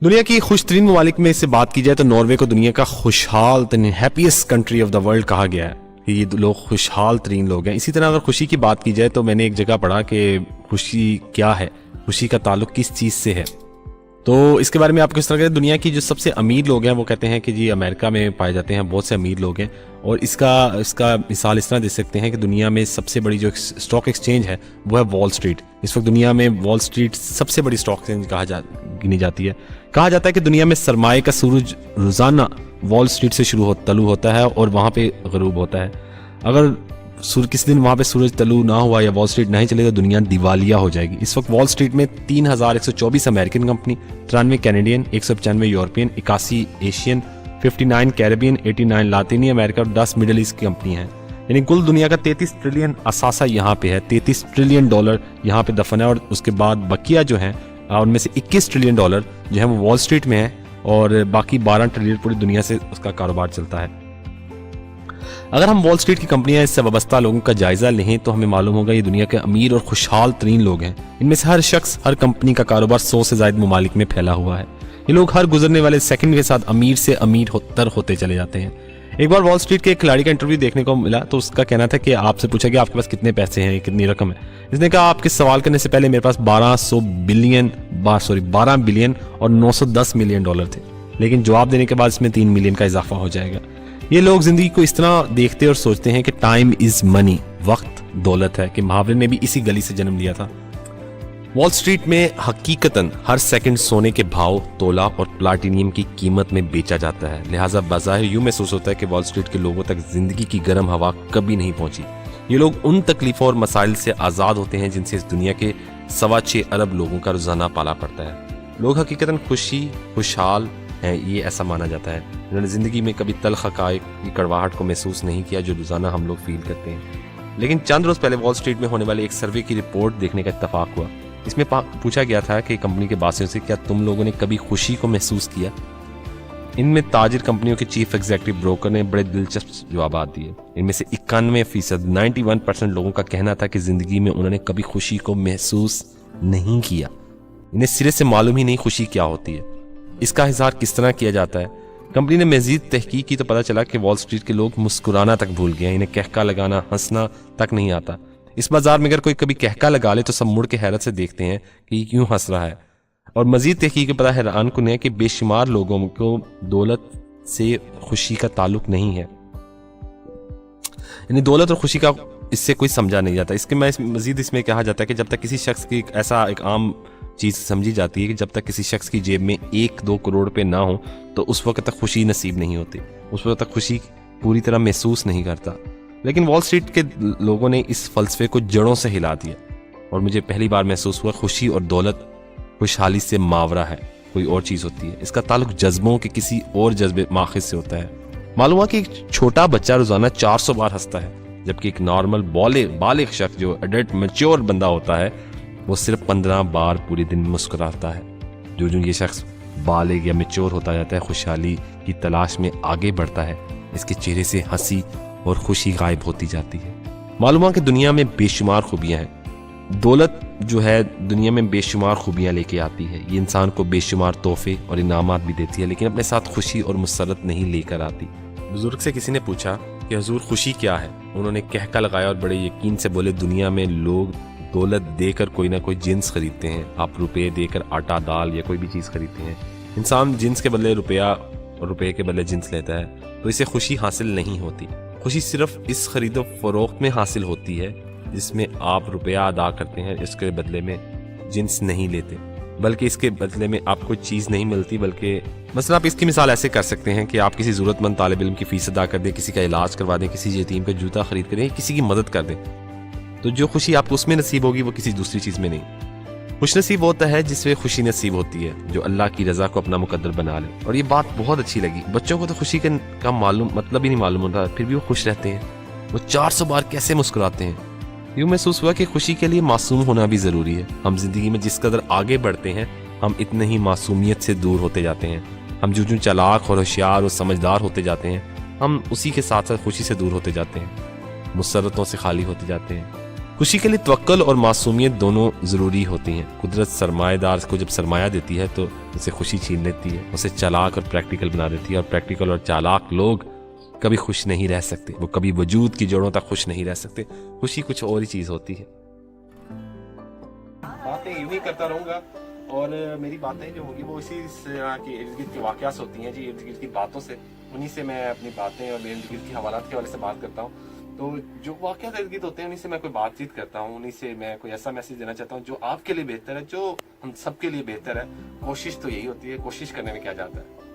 دنیا کی خوش ترین ممالک میں سے بات کی جائے تو ناروے کو دنیا کا خوشحال ترین happiest country of the world کہا گیا ہے کہ یہ لوگ خوشحال ترین لوگ ہیں. اسی طرح اگر خوشی کی بات کی جائے تو میں نے ایک جگہ پڑھا کہ خوشی کیا ہے, خوشی کا تعلق کس چیز سے ہے. تو اس کے بارے میں آپ کو اس طرح دنیا کی جو سب سے امیر لوگ ہیں وہ کہتے ہیں کہ جی امریکہ میں پائے جاتے ہیں, بہت سے امیر لوگ ہیں. اور اس کا مثال اس طرح دے سکتے ہیں کہ دنیا میں سب سے بڑی جو اسٹاک ایکسچینج ہے وہ ہے وال اسٹریٹ. اس وقت دنیا میں وال اسٹریٹ سب سے بڑی اسٹاک ایکسچینج گنی جاتی ہے. کہا جاتا ہے کہ دنیا میں سرمایہ کا سورج روزانہ وال اسٹریٹ سے طلوع ہوتا ہے اور وہاں پہ غروب ہوتا ہے. اگر کسی دن وہاں پہ سورج طلوع نہ ہوا یا وال اسٹریٹ نہیں چلے تو دنیا دیوالیہ ہو جائے گی. اس وقت وال اسٹریٹ میں 3124 American company, 93 Canadian, 195 European, 81 Asian, 59 Caribbean, 89 لاطینی امریکہ اور 10 مڈل ایسٹ کی کمپنی ہیں. یعنی کل دنیا کا 33 ٹریلین اثاثہ یہاں پہ ہے, 33 ٹریلین ڈالر یہاں پہ دفن ہے. اور اس کے بعد بقیہ جو ہیں ان میں سے 21 ٹریلین ڈالر جو ہیں وہ وال اسٹریٹ میں ہیں اور باقی 12 ٹریلین پوری دنیا سے اس کا کاروبار چلتا ہے. اگر ہم وال اسٹریٹ کی کمپنیاں اس سے وابستہ لوگوں کا جائزہ لیں تو ہمیں معلوم ہوگا یہ دنیا کے امیر اور خوشحال ترین لوگ ہیں. ان میں سے ہر شخص, ہر کمپنی کا کاروبار 100 سے زائد ممالک میں پھیلا ہوا ہے. یہ لوگ ہر گزرنے والے سیکنڈ کے ساتھ امیر سے امیر تر ہوتے چلے جاتے ہیں. ایک بار وال اسٹریٹ کے ایک کھلاڑی کا انٹرویو دیکھنے کو ملا تو اس کا کہنا تھا کہ آپ سے پوچھا کہ آپ کے پاس کتنے پیسے ہیں, کتنی رقم ہے. اس نے کہا آپ کے سوال کرنے سے پہلے میرے پاس 12 بلین اور 910 ملین ڈالر تھے, لیکن جواب دینے کے بعد اس میں 3 ملین کا اضافہ ہو جائے گا. یہ لوگ زندگی کو اس طرح دیکھتے اور سوچتے ہیں کہ ٹائم از منی, وقت دولت ہے, کہ محاورے نے بھی اسی گلی سے جنم لیا تھا. وال اسٹریٹ میں حقیقتاً ہر سیکنڈ سونے کے بھاؤ تولا اور پلاٹینیم کی قیمت میں بیچا جاتا ہے. لہٰذا بظاہر یوں محسوس ہوتا ہے کہ وال اسٹریٹ کے لوگوں تک زندگی کی گرم ہوا کبھی نہیں پہنچی. یہ لوگ ان تکلیفوں اور مسائل سے آزاد ہوتے ہیں جن سے اس دنیا کے 6.25 ارب لوگوں کا روزانہ پالا پڑتا ہے. لوگ حقیقتاً خوشحال ہیں, یہ ایسا مانا جاتا ہے. انہوں نے زندگی میں کبھی تلخ حقائق کی کڑواہٹ کو محسوس نہیں کیا جو روزانہ ہم لوگ فیل کرتے ہیں. لیکن چند روز پہلے وال اسٹریٹ میں ہونے والے ایک سروے کی رپورٹ دیکھنے کا اتفاق ہوا. اس میں پوچھا گیا تھا کہ کمپنی کے باسیوں سے کیا تم لوگوں نے کبھی خوشی کو محسوس کیا. ان میں تاجر کمپنیوں کے چیف ایگزیکٹو بروکر نے بڑے دلچسپ جوابات دیے. ان میں سے 91% 91% لوگوں کا کہنا تھا کہ زندگی میں انہوں نے کبھی خوشی کو محسوس نہیں کیا. انہیں سرے سے معلوم ہی نہیں خوشی کیا ہوتی ہے, اس کا اظہار کس طرح کیا جاتا ہے. کمپنی نے مزید تحقیق کی تو پتہ چلا کہ وال اسٹریٹ کے لوگ مسکرانا تک بھول گئے ہیں. انہیں کہکا لگانا, ہنسنا تک نہیں آتا. اس بازار میں اگر کوئی کبھی کہکا لگا لے تو سب مڑ کے حیرت سے دیکھتے ہیں کہ یہ کیوں ہنس رہا ہے. اور مزید تحقیق کے پتہ حیران کن ہے کہ بے شمار لوگوں کو دولت سے خوشی کا تعلق نہیں ہے. یعنی دولت اور خوشی کا اس سے کوئی سمجھا نہیں جاتا. اس کے مزید اس میں کہا جاتا ہے کہ جب تک کسی شخص کی ایک عام چیز سمجھی جاتی ہے کہ جب تک کسی شخص کی جیب میں 1-2 کروڑ روپے نہ ہوں تو اس وقت تک خوشی نصیب نہیں ہوتی, اس وقت تک خوشی پوری طرح محسوس نہیں کرتا. لیکن وال اسٹریٹ کے لوگوں نے اس فلسفے کو جڑوں سے ہلا دیا اور مجھے پہلی بار محسوس ہوا خوشی اور دولت خوشحالی سے ماورا ہے, کوئی اور چیز ہوتی ہے. اس کا تعلق جذبوں کے کسی اور جذبے ماخذ سے ہوتا ہے. معلوم ہوا کہ ایک چھوٹا بچہ روزانہ 400 بار ہنستا ہے, جبکہ ایک نارمل بالغ شخص جو ایڈلٹ میچور بندہ ہوتا ہے وہ صرف 15 بار پورے دن مسکراتا ہے. جو یہ شخص بالغ یا میچور ہوتا جاتا ہے خوشحالی کی تلاش میں آگے بڑھتا ہے, اس کے چہرے سے ہنسی اور خوشی غائب ہوتی جاتی ہے. معلوم ہے کہ دنیا میں بے شمار خوبیاں ہیں. دولت جو ہے دنیا میں بے شمار خوبیاں لے کے آتی ہے. یہ انسان کو بے شمار تحفے اور انعامات بھی دیتی ہے, لیکن اپنے ساتھ خوشی اور مسرت نہیں لے کر آتی. بزرگ سے کسی نے پوچھا کہ حضور خوشی کیا ہے. انہوں نے کہکا لگایا اور بڑے یقین سے بولے دنیا میں لوگ دولت دے کر کوئی نہ کوئی جنس خریدتے ہیں. آپ روپے دے کر آٹا دال یا کوئی بھی چیز خریدتے ہیں. انسان جنس کے بدلے روپیہ اور روپے کے بدلے جنس لیتا ہے تو اسے خوشی حاصل نہیں ہوتی. خوشی صرف اس خرید و فروخت میں حاصل ہوتی ہے جس میں آپ روپیہ ادا کرتے ہیں, اس کے بدلے میں جنس نہیں لیتے, بلکہ اس کے بدلے میں آپ کو چیز نہیں ملتی. بلکہ مثلا آپ اس کی مثال ایسے کر سکتے ہیں کہ آپ کسی ضرورت مند طالب علم کی فیس ادا کر دیں, کسی کا علاج کروا دیں, کسی یتیم کا جوتا خرید کر دیں, کسی کی مدد کر دیں, تو جو خوشی آپ کو اس میں نصیب ہوگی وہ کسی دوسری چیز میں نہیں. خوش نصیب ہوتا ہے جس میں خوشی نصیب ہوتی ہے, جو اللہ کی رضا کو اپنا مقدر بنا لے. اور یہ بات بہت اچھی لگی. بچوں کو تو خوشی کا مطلب ہی نہیں معلوم ہوتا, پھر بھی وہ خوش رہتے ہیں. وہ 400 بار کیسے مسکراتے ہیں. یوں محسوس ہوا کہ خوشی کے لیے معصوم ہونا بھی ضروری ہے. ہم زندگی میں جس قدر آگے بڑھتے ہیں ہم اتنے ہی معصومیت سے دور ہوتے جاتے ہیں. ہم جو چالاک اور ہوشیار اور سمجھدار ہوتے جاتے ہیں ہم اسی کے ساتھ ساتھ خوشی سے دور ہوتے جاتے ہیں, مسرتوں سے خالی ہوتے جاتے ہیں. خوشی کے لیے توکل اور معصومیت دونوں ضروری ہوتی ہیں. قدرت سرمایہ دار کو جب سرمایہ دیتی ہے تو اسے خوشی چھین لیتی ہے, اسے چالاک اور پریکٹیکل بنا دیتی ہے, اور پریکٹیکل اور چالاک لوگ کبھی خوش نہیں رہ سکتے, وہ کبھی وجود کی جڑوں تک خوش نہیں رہ سکتے. خوشی کچھ اور ہی چیز ہوتی ہے. باتیں یوں ہی کرتا رہوں گا, اور میری باتیں جو ہوں گی وہ اسی طرح کی ارد گرد کے واقعات ہوتی ہیں جی, ارد گرد کی باتوں سے, انہی سے میں اپنی باتیں اور ارد گرد کے حوالات کے حوالے سے بات کرتا ہوں. تو جو واقعات ارد گرد ہوتے ہیں انہی سے میں کوئی بات چیت کرتا ہوں, انہی سے میں کوئی ایسا میسج دینا چاہتا ہوں جو آپ کے لیے بہتر ہے, جو ہم سب کے لیے بہتر ہے. کوشش تو یہی ہوتی ہے, کوشش کرنے میں کیا جاتا ہے.